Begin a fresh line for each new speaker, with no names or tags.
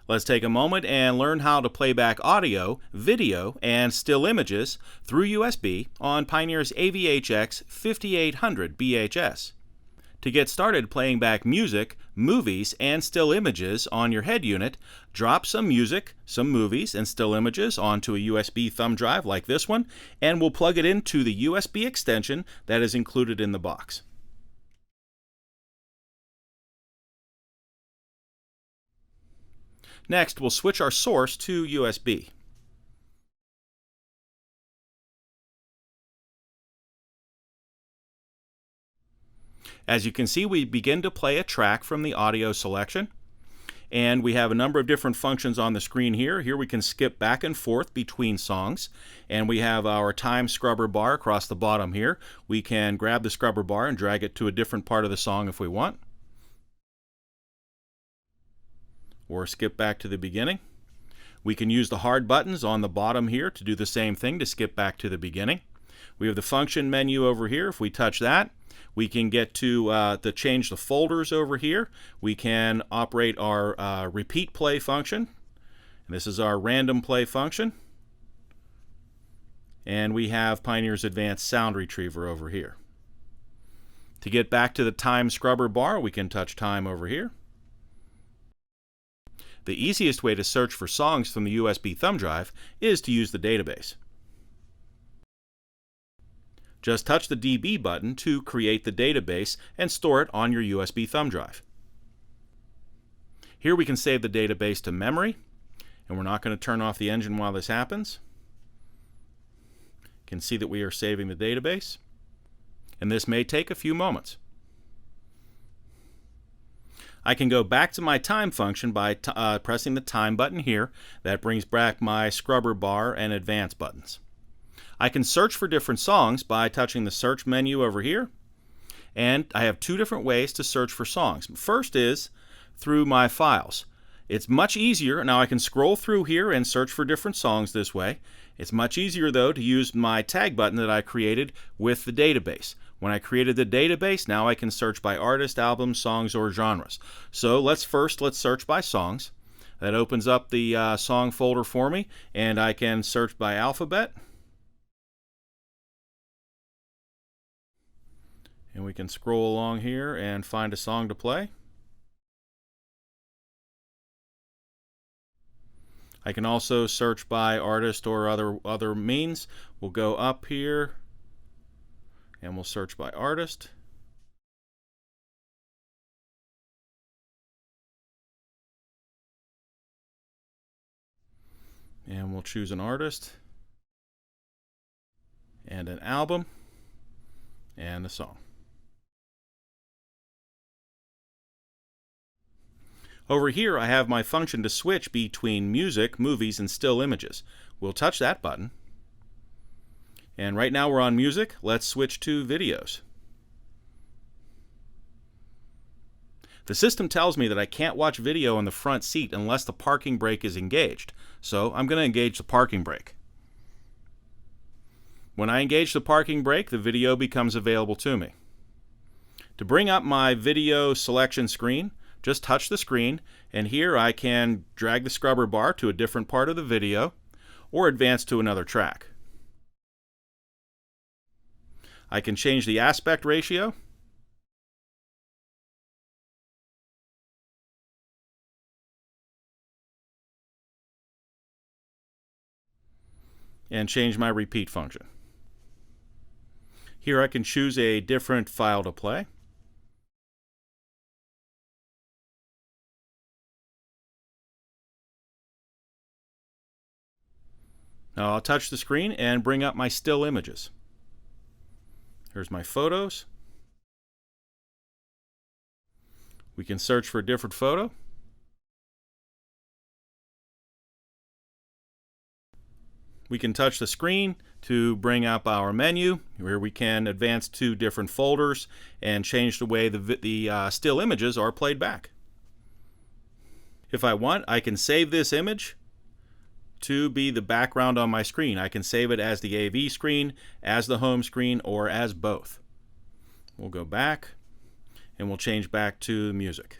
Let's take a moment and learn how to play back audio, video, and still images through USB on Pioneer's AVH-X5800BHS. To get started playing back music, movies, and still images on your head unit, drop some music, some movies, and still images onto a USB thumb drive like this one, and we'll plug it into the USB extension that is included in the box. Next, we'll switch our source to USB. As you can see, we begin to play a track from the audio selection, and we have a number of different functions on the screen here. Here we can skip back and forth between songs, and we have our time scrubber bar across the bottom here. We can grab the scrubber bar and drag it to a different part of the song if we want, or skip back to the beginning. We can use the hard buttons on the bottom here to do the same thing, to skip back to the beginning. We have the function menu over here. If we touch that, we can get to change the folders over here. We can operate our repeat play function. And this is our random play function. And we have Pioneer's Advanced Sound Retriever over here. To get back to the time scrubber bar, we can touch time over here. The easiest way to search for songs from the USB thumb drive is to use the database. Just touch the DB button to create the database and store it on your USB thumb drive. Here we can save the database to memory, and we're not going to turn off the engine while this happens. You can see that we are saving the database, and this may take a few moments. I can go back to my time function by pressing the time button here. That brings back my scrubber bar and advance buttons. I can search for different songs by touching the search menu over here, and I have two different ways to search for songs. First is through my files. It's much easier. Now I can scroll through here and search for different songs this way. It's much easier though to use my tag button that I created with the database. When I created the database, now I can search by artist, album, songs, or genres. So let's search by songs. That opens up the song folder for me, and I can search by alphabet. And we can scroll along here and find a song to play. I can also search by artist or other means. We'll go up here and we'll search by artist. And we'll choose an artist and an album and a song. Over here I have my function to switch between music, movies, and still images. We'll touch that button. And right now we're on music. Let's switch to videos. The system tells me that I can't watch video in the front seat unless the parking brake is engaged. So I'm going to engage the parking brake. When I engage the parking brake, the video becomes available to me. To bring up my video selection screen, just touch the screen, and here I can drag the scrubber bar to a different part of the video or advance to another track. I can change the aspect ratio. And change my repeat function. Here I can choose a different file to play. Now I'll touch the screen and bring up my still images. Here's my photos. We can search for a different photo. We can touch the screen to bring up our menu, where we can advance to different folders and change the way the still images are played back. If I want, I can save this image to be the background on my screen. I can save it as the AV screen, as the home screen, or as both. We'll go back and we'll change back to music.